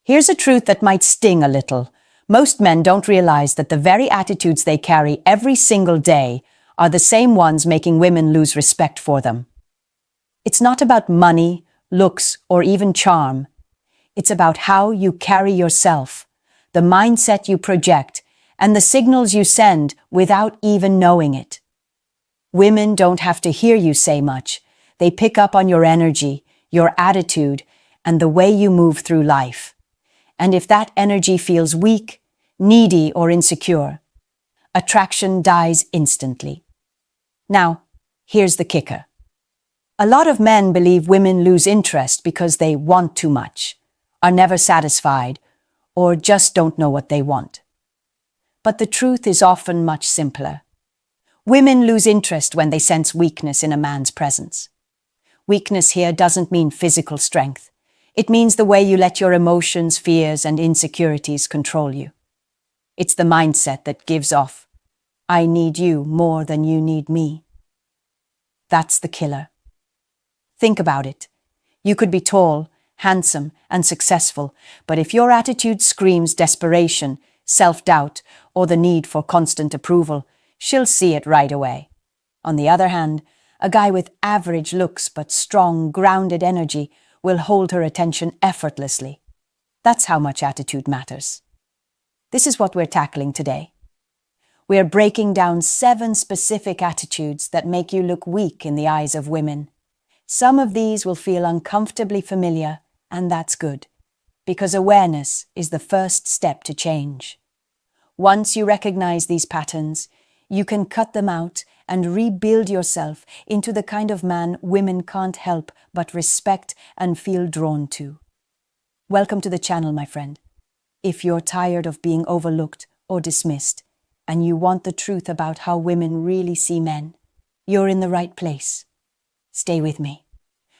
Here's a truth that might sting a little. Most men don't realize that the very attitudes they carry every single day are the same ones making women lose respect for them. It's not about money, looks, or even charm. It's about how you carry yourself, the mindset you project, and the signals you send without even knowing it. Women don't have to hear you say much. They pick up on your energy, your attitude, and the way you move through life. And if that energy feels weak, needy, or insecure, attraction dies instantly. Now, here's the kicker. A lot of men believe women lose interest because they want too much, are never satisfied, or just don't know what they want. But the truth is often much simpler. Women lose interest when they sense weakness in a man's presence. Weakness here doesn't mean physical strength. It means the way you let your emotions, fears, and insecurities control you. It's the mindset that gives off, "I need you more than you need me." That's the killer. Think about it. You could be tall, handsome, and successful, but if your attitude screams desperation, self-doubt, or the need for constant approval, she'll see it right away. On the other hand, a guy with average looks but strong, grounded energy will hold her attention effortlessly. That's how much attitude matters. This is what we're tackling today. We're breaking down 7 specific attitudes that make you look weak in the eyes of women. Some of these will feel uncomfortably familiar, and that's good, because awareness is the first step to change. Once you recognize these patterns, you can cut them out and rebuild yourself into the kind of man women can't help but respect and feel drawn to. Welcome to the channel, my friend. If you're tired of being overlooked or dismissed, and you want the truth about how women really see men, you're in the right place. Stay with me,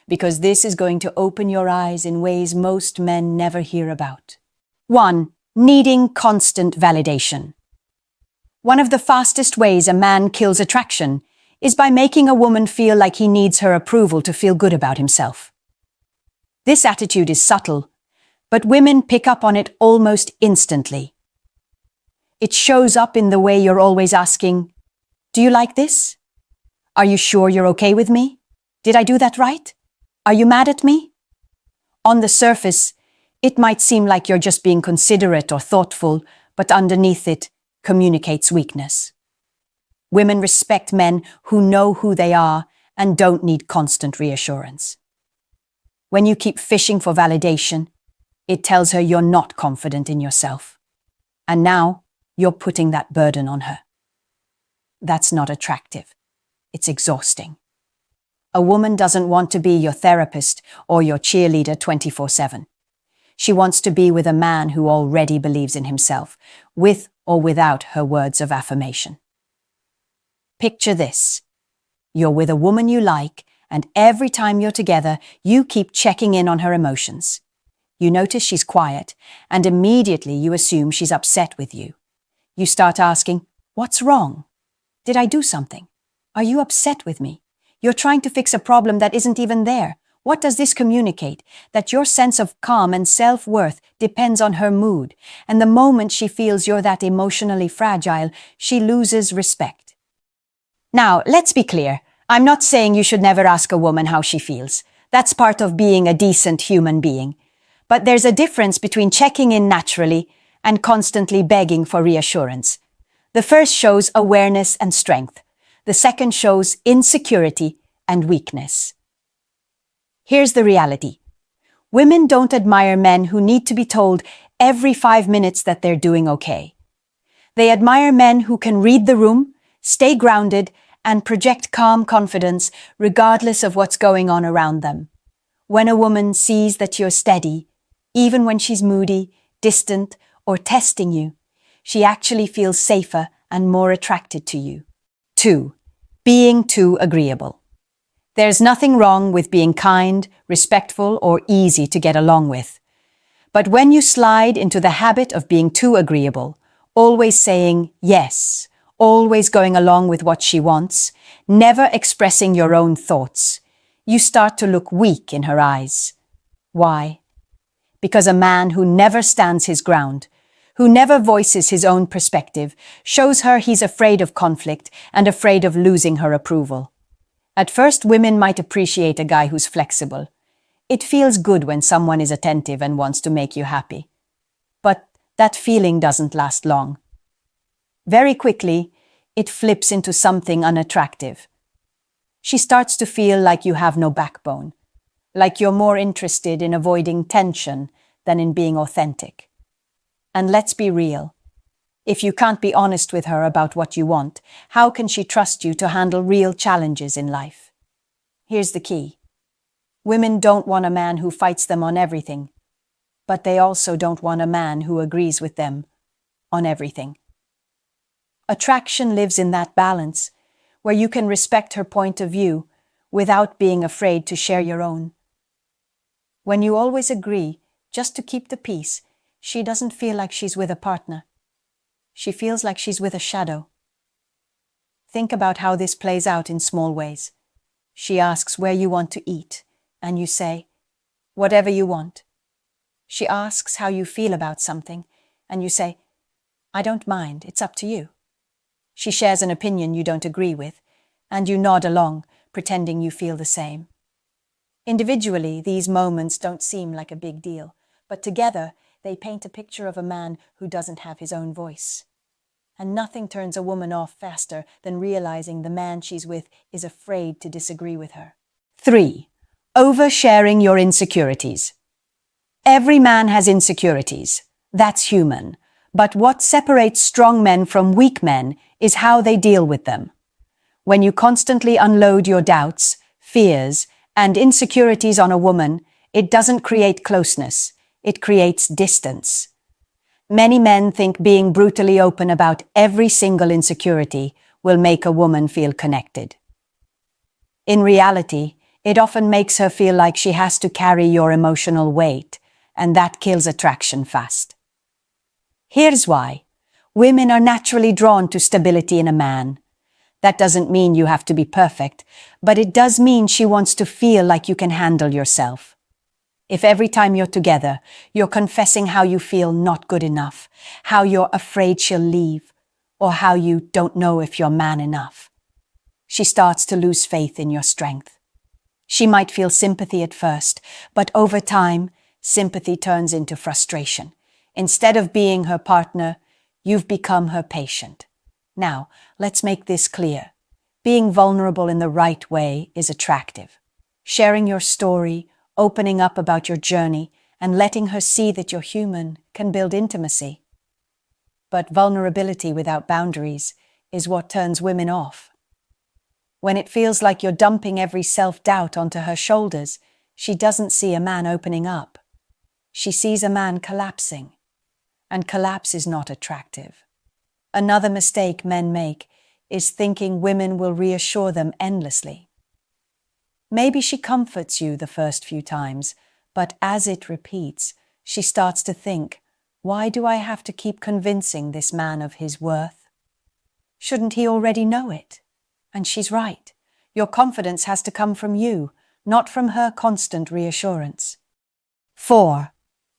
because this is going to open your eyes in ways most men never hear about. 1. Needing constant validation. One of the fastest ways a man kills attraction is by making a woman feel like he needs her approval to feel good about himself. This attitude is subtle, but women pick up on it almost instantly. It shows up in the way you're always asking, "Do you like this? Are you sure you're okay with me? Did I do that right? Are you mad at me?" On the surface, it might seem like you're just being considerate or thoughtful, but underneath it communicates weakness. Women respect men who know who they are and don't need constant reassurance. When you keep fishing for validation, it tells her you're not confident in yourself. And now you're putting that burden on her. That's not attractive. It's exhausting. A woman doesn't want to be your therapist or your cheerleader 24/7. She wants to be with a man who already believes in himself, with or without her words of affirmation. Picture this. You're with a woman you like, and every time you're together, you keep checking in on her emotions. You notice she's quiet, and immediately you assume she's upset with you. You start asking, "What's wrong? Did I do something? Are you upset with me?" You're trying to fix a problem that isn't even there. What does this communicate? That your sense of calm and self-worth depends on her mood, and the moment she feels you're that emotionally fragile, she loses respect. Now, let's be clear. I'm not saying you should never ask a woman how she feels. That's part of being a decent human being. But there's a difference between checking in naturally and constantly begging for reassurance. The first shows awareness and strength. The second shows insecurity and weakness. Here's the reality. Women don't admire men who need to be told every 5 minutes that they're doing okay. They admire men who can read the room, stay grounded, and project calm confidence regardless of what's going on around them. When a woman sees that you're steady, even when she's moody, distant, or testing you, she actually feels safer and more attracted to you. 2. Being too agreeable. There's nothing wrong with being kind, respectful, or easy to get along with. But when you slide into the habit of being too agreeable, always saying yes, always going along with what she wants, never expressing your own thoughts, you start to look weak in her eyes. Why? because a man who never stands his ground, who never voices his own perspective, shows her he's afraid of conflict and afraid of losing her approval. At first, women might appreciate a guy who's flexible. It feels good when someone is attentive and wants to make you happy. But that feeling doesn't last long. Very quickly, it flips into something unattractive. She starts to feel like you have no backbone, like you're more interested in avoiding tension than in being authentic. And let's be real. If you can't be honest with her about what you want, how can she trust you to handle real challenges in life? Here's the key. Women don't want a man who fights them on everything, but they also don't want a man who agrees with them on everything. Attraction lives in that balance, where you can respect her point of view without being afraid to share your own. When you always agree, just to keep the peace, she doesn't feel like she's with a partner. She feels like she's with a shadow. Think about how this plays out in small ways. She asks where you want to eat, and you say, whatever you want. She asks how you feel about something, and you say, I don't mind, it's up to you. She shares an opinion you don't agree with, and you nod along, pretending you feel the same. Individually, these moments don't seem like a big deal, but together, they paint a picture of a man who doesn't have his own voice. And nothing turns a woman off faster than realizing the man she's with is afraid to disagree with her. 3. Oversharing your insecurities. Every man has insecurities. That's human. But what separates strong men from weak men is how they deal with them. When you constantly unload your doubts, fears, and insecurities on a woman, it doesn't create closeness. It creates distance. Many men think being brutally open about every single insecurity will make a woman feel connected. In reality, it often makes her feel like she has to carry your emotional weight, and that kills attraction fast. Here's why. Women are naturally drawn to stability in a man. That doesn't mean you have to be perfect, but it does mean she wants to feel like you can handle yourself. If every time you're together, you're confessing how you feel not good enough, how you're afraid she'll leave, or how you don't know if you're man enough, she starts to lose faith in your strength. She might feel sympathy at first, but over time, sympathy turns into frustration. Instead of being her partner, you've become her patient. Now, let's make this clear. Being vulnerable in the right way is attractive. Sharing your story, opening up about your journey, and letting her see that you're human can build intimacy. But vulnerability without boundaries is what turns women off. When it feels like you're dumping every self-doubt onto her shoulders, she doesn't see a man opening up. She sees a man collapsing. And collapse is not attractive. Another mistake men make is thinking women will reassure them endlessly. Maybe she comforts you the first few times, but as it repeats, she starts to think, why do I have to keep convincing this man of his worth? Shouldn't he already know it? And she's right. Your confidence has to come from you, not from her constant reassurance. 4.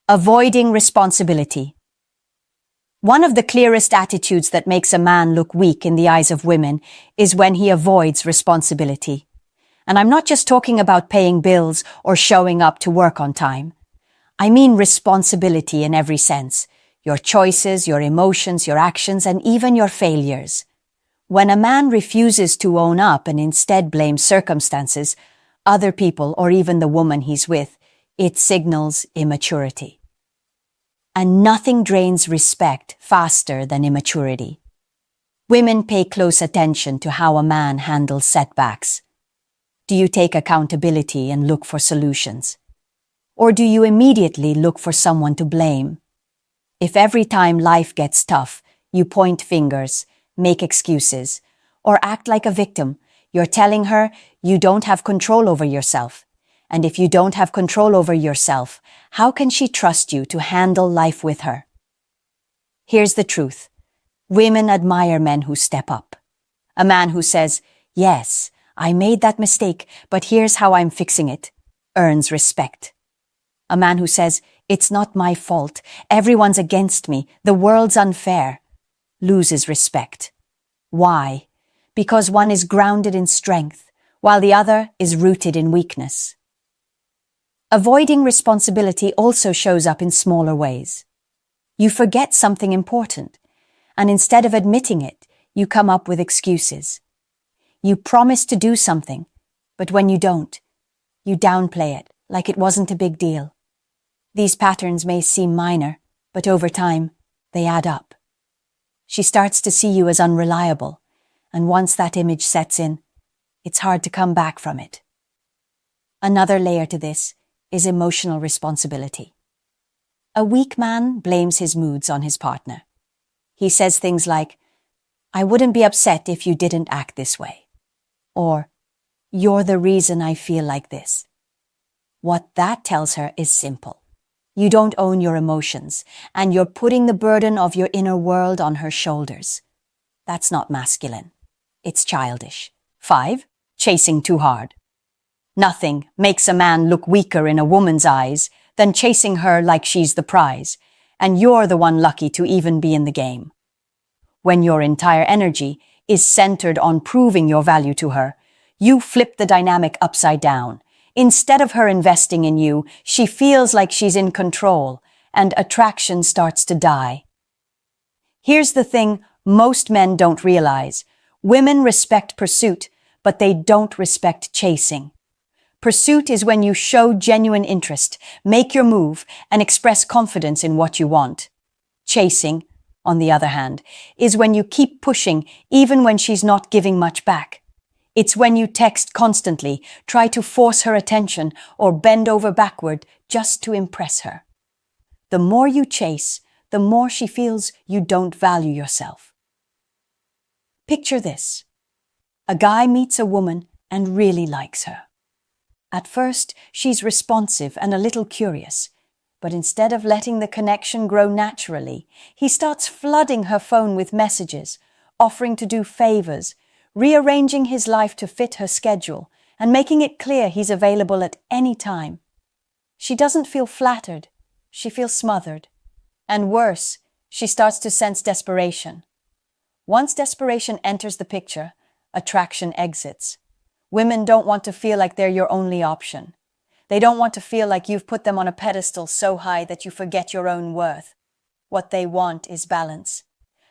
Avoiding responsibility. One of the clearest attitudes that makes a man look weak in the eyes of women is when he avoids responsibility. And I'm not just talking about paying bills or showing up to work on time. I mean responsibility in every sense. Your choices, your emotions, your actions, and even your failures. When a man refuses to own up and instead blames circumstances, other people, or even the woman he's with, it signals immaturity. And nothing drains respect faster than immaturity. Women pay close attention to how a man handles setbacks. Do you take accountability and look for solutions? Or do you immediately look for someone to blame? If every time life gets tough, you point fingers, make excuses, or act like a victim, you're telling her you don't have control over yourself. And if you don't have control over yourself, how can she trust you to handle life with her? Here's the truth. Women admire men who step up. A man who says, yes, I made that mistake, but here's how I'm fixing it, earns respect. A man who says, "It's not my fault. Everyone's against me. The world's unfair," loses respect. Why? Because one is grounded in strength, while the other is rooted in weakness. Avoiding responsibility also shows up in smaller ways. You forget something important, and instead of admitting it, you come up with excuses. You promise to do something, but when you don't, you downplay it like it wasn't a big deal. These patterns may seem minor, but over time, they add up. She starts to see you as unreliable, and once that image sets in, it's hard to come back from it. Another layer to this is emotional responsibility. A weak man blames his moods on his partner. He says things like, "I wouldn't be upset if you didn't act this way," or "You're the reason I feel like this." What that tells her is simple. You don't own your emotions, and you're putting the burden of your inner world on her shoulders. That's not masculine. It's childish. 5. Chasing too hard. Nothing makes a man look weaker in a woman's eyes than chasing her like she's the prize, and you're the one lucky to even be in the game. When your entire energy is centered on proving your value to her, you flip the dynamic upside down. Instead of her investing in you, she feels like she's in control, and attraction starts to die. Here's the thing most men don't realize. Women respect pursuit, but they don't respect chasing. Pursuit is when you show genuine interest, make your move, and express confidence in what you want. Chasing, on the other hand, is when you keep pushing even when she's not giving much back. It's when you text constantly, try to force her attention, or bend over backward just to impress her. The more you chase, the more she feels you don't value yourself. Picture this. A guy meets a woman and really likes her. At first, she's responsive and a little curious, but instead of letting the connection grow naturally, he starts flooding her phone with messages, offering to do favors, rearranging his life to fit her schedule, and making it clear he's available at any time. She doesn't feel flattered, she feels smothered. And worse, she starts to sense desperation. Once desperation enters the picture, attraction exits. Women don't want to feel like they're your only option. They don't want to feel like you've put them on a pedestal so high that you forget your own worth. What they want is balance.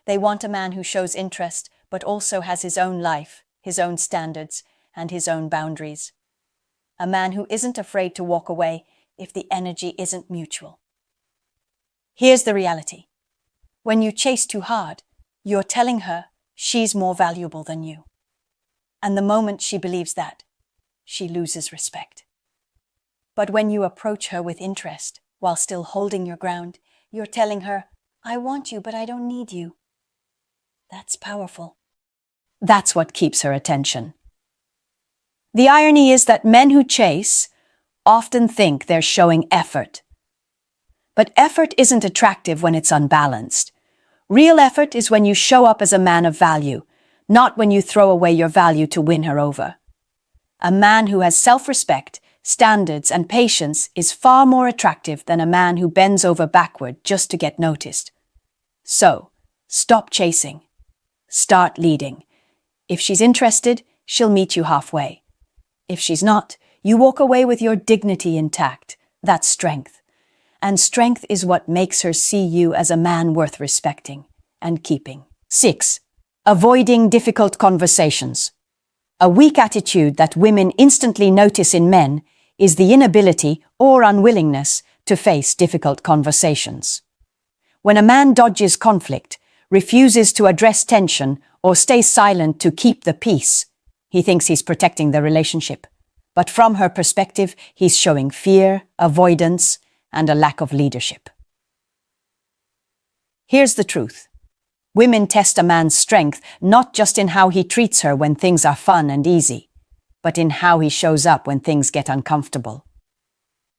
They want a man who shows interest, but also has his own life, his own standards, and his own boundaries. A man who isn't afraid to walk away if the energy isn't mutual. Here's the reality. When you chase too hard, you're telling her she's more valuable than you. And the moment she believes that, she loses respect. But when you approach her with interest, while still holding your ground, you're telling her, "I want you, but I don't need you." That's powerful. That's what keeps her attention. The irony is that men who chase often think they're showing effort. But effort isn't attractive when it's unbalanced. Real effort is when you show up as a man of value, not when you throw away your value to win her over. A man who has self-respect, standards, and patience is far more attractive than a man who bends over backward just to get noticed. So, stop chasing. Start leading. If she's interested, she'll meet you halfway. If she's not, you walk away with your dignity intact. That's strength. And strength is what makes her see you as a man worth respecting and keeping. 6. Avoiding difficult conversations. A weak attitude that women instantly notice in men is the inability or unwillingness to face difficult conversations. When a man dodges conflict, refuses to address tension, or stays silent to keep the peace, he thinks he's protecting the relationship. But from her perspective, he's showing fear, avoidance, and a lack of leadership. Here's the truth. Women test a man's strength not just in how he treats her when things are fun and easy, but in how he shows up when things get uncomfortable.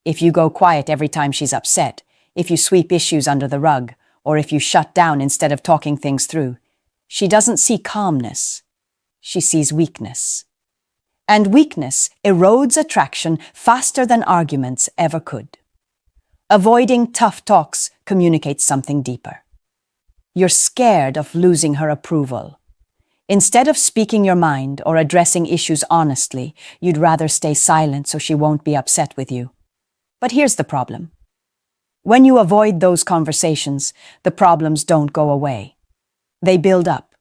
If you go quiet every time she's upset, if you sweep issues under the rug, or if you shut down instead of talking things through, she doesn't see calmness. She sees weakness. And weakness erodes attraction faster than arguments ever could. Avoiding tough talks communicates something deeper. You're scared of losing her approval. Instead of speaking your mind or addressing issues honestly, you'd rather stay silent so she won't be upset with you. But here's the problem. When you avoid those conversations, the problems don't go away. They build up.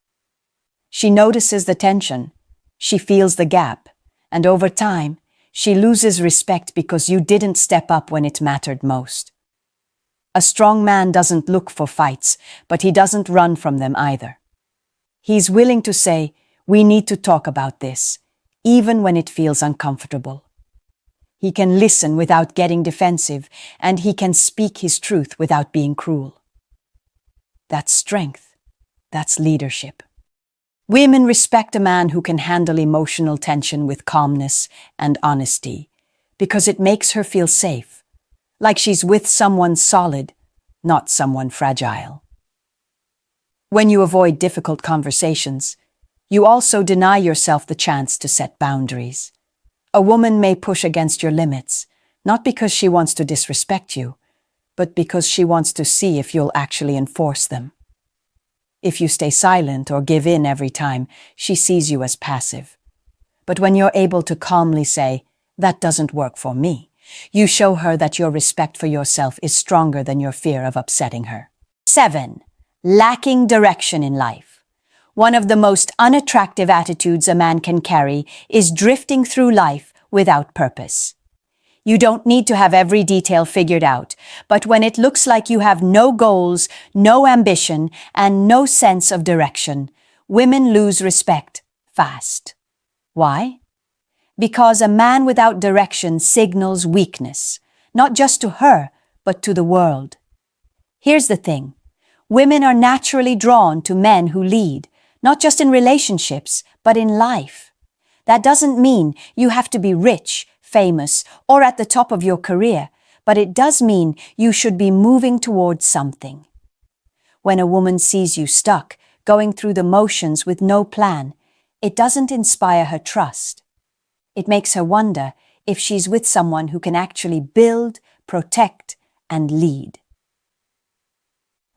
She notices the tension, she feels the gap, and over time, she loses respect because you didn't step up when it mattered most. A strong man doesn't look for fights, but he doesn't run from them either. He's willing to say, "We need to talk about this," even when it feels uncomfortable. He can listen without getting defensive, and he can speak his truth without being cruel. That's strength. That's leadership. Women respect a man who can handle emotional tension with calmness and honesty, because it makes her feel safe, like she's with someone solid, not someone fragile. When you avoid difficult conversations, you also deny yourself the chance to set boundaries. A woman may push against your limits, not because she wants to disrespect you, but because she wants to see if you'll actually enforce them. If you stay silent or give in every time, she sees you as passive. But when you're able to calmly say, "That doesn't work for me," you show her that your respect for yourself is stronger than your fear of upsetting her. 7. Lacking direction in life. One of the most unattractive attitudes a man can carry is drifting through life without purpose. You don't need to have every detail figured out, but when it looks like you have no goals, no ambition, and no sense of direction, women lose respect fast. Why? Because a man without direction signals weakness, not just to her, but to the world. Here's the thing. Women are naturally drawn to men who lead, not just in relationships, but in life. That doesn't mean you have to be rich, famous, or at the top of your career, but it does mean you should be moving towards something. When a woman sees you stuck, going through the motions with no plan, it doesn't inspire her trust. It makes her wonder if she's with someone who can actually build, protect, and lead.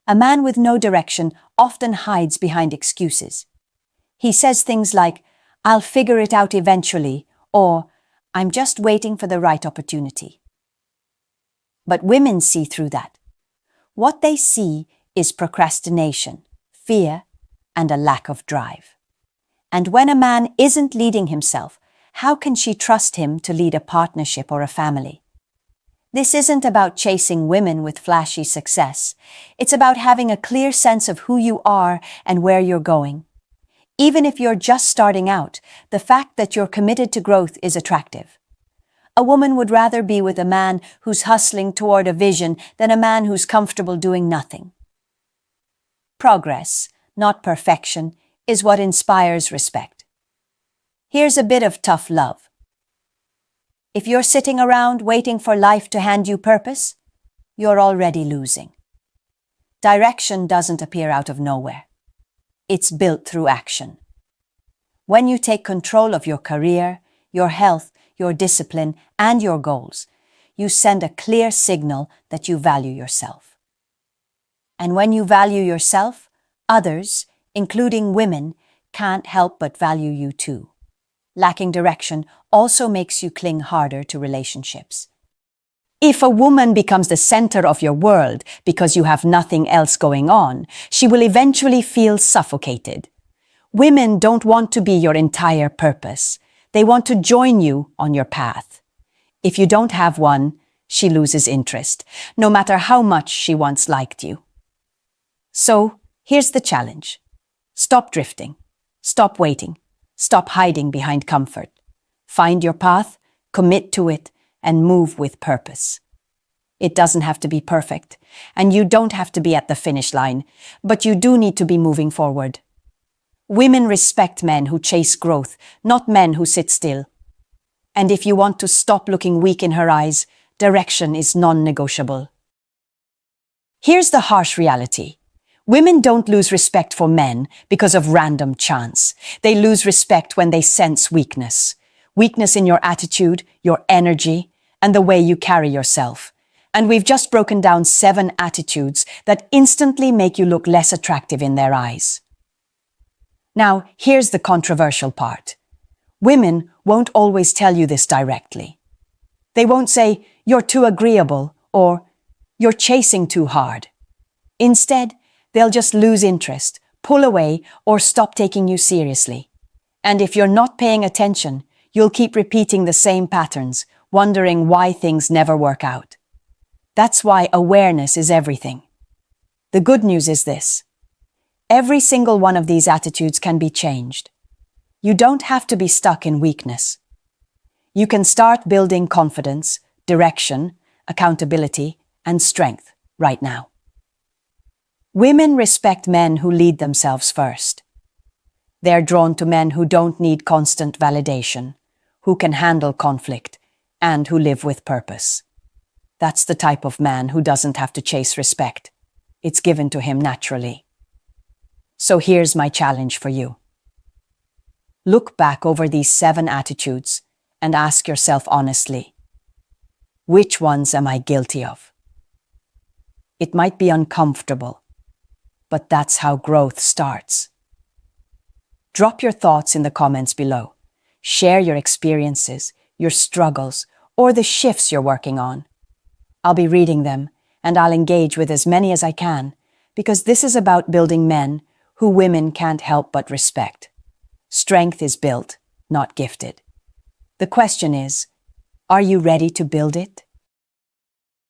A man with no direction often hides behind excuses. He says things like, "I'll figure it out eventually," or "I'm just waiting for the right opportunity." But women see through that. What they see is procrastination, fear, and a lack of drive. And when a man isn't leading himself, how can she trust him to lead a partnership or a family? This isn't about chasing women with flashy success. It's about having a clear sense of who you are and where you're going. Even if you're just starting out, the fact that you're committed to growth is attractive. A woman would rather be with a man who's hustling toward a vision than a man who's comfortable doing nothing. Progress, not perfection, is what inspires respect. Here's a bit of tough love. If you're sitting around waiting for life to hand you purpose, you're already losing. Direction doesn't appear out of nowhere. It's built through action. When you take control of your career, your health, your discipline, and your goals, you send a clear signal that you value yourself. And when you value yourself, others, including women, can't help but value you too. Lacking direction also makes you cling harder to relationships. If a woman becomes the center of your world because you have nothing else going on, she will eventually feel suffocated. Women don't want to be your entire purpose. They want to join you on your path. If you don't have one, she loses interest, no matter how much she once liked you. So, here's the challenge. Stop drifting. Stop waiting. Stop hiding behind comfort. Find your path, commit to it, and move with purpose. It doesn't have to be perfect, and you don't have to be at the finish line, but you do need to be moving forward. Women respect men who chase growth, not men who sit still. And if you want to stop looking weak in her eyes, direction is non-negotiable. Here's the harsh reality. Women don't lose respect for men because of random chance. They lose respect when they sense weakness. Weakness in your attitude, your energy, and the way you carry yourself. And we've just broken down 7 attitudes that instantly make you look less attractive in their eyes. Now, here's the controversial part. Women won't always tell you this directly. They won't say, "You're too agreeable," or "You're chasing too hard." Instead, they'll just lose interest, pull away, or stop taking you seriously. And if you're not paying attention, you'll keep repeating the same patterns, wondering why things never work out. That's why awareness is everything. The good news is this: every single one of these attitudes can be changed. You don't have to be stuck in weakness. You can start building confidence, direction, accountability, and strength right now. Women respect men who lead themselves first. They're drawn to men who don't need constant validation, who can handle conflict, and who live with purpose. That's the type of man who doesn't have to chase respect. It's given to him naturally. So here's my challenge for you. Look back over these 7 attitudes and ask yourself honestly, which ones am I guilty of? It might be uncomfortable, but that's how growth starts. Drop your thoughts in the comments below. Share your experiences, your struggles, or the shifts you're working on. I'll be reading them, and I'll engage with as many as I can, because this is about building men who women can't help but respect. Strength is built, not gifted. The question is, are you ready to build it?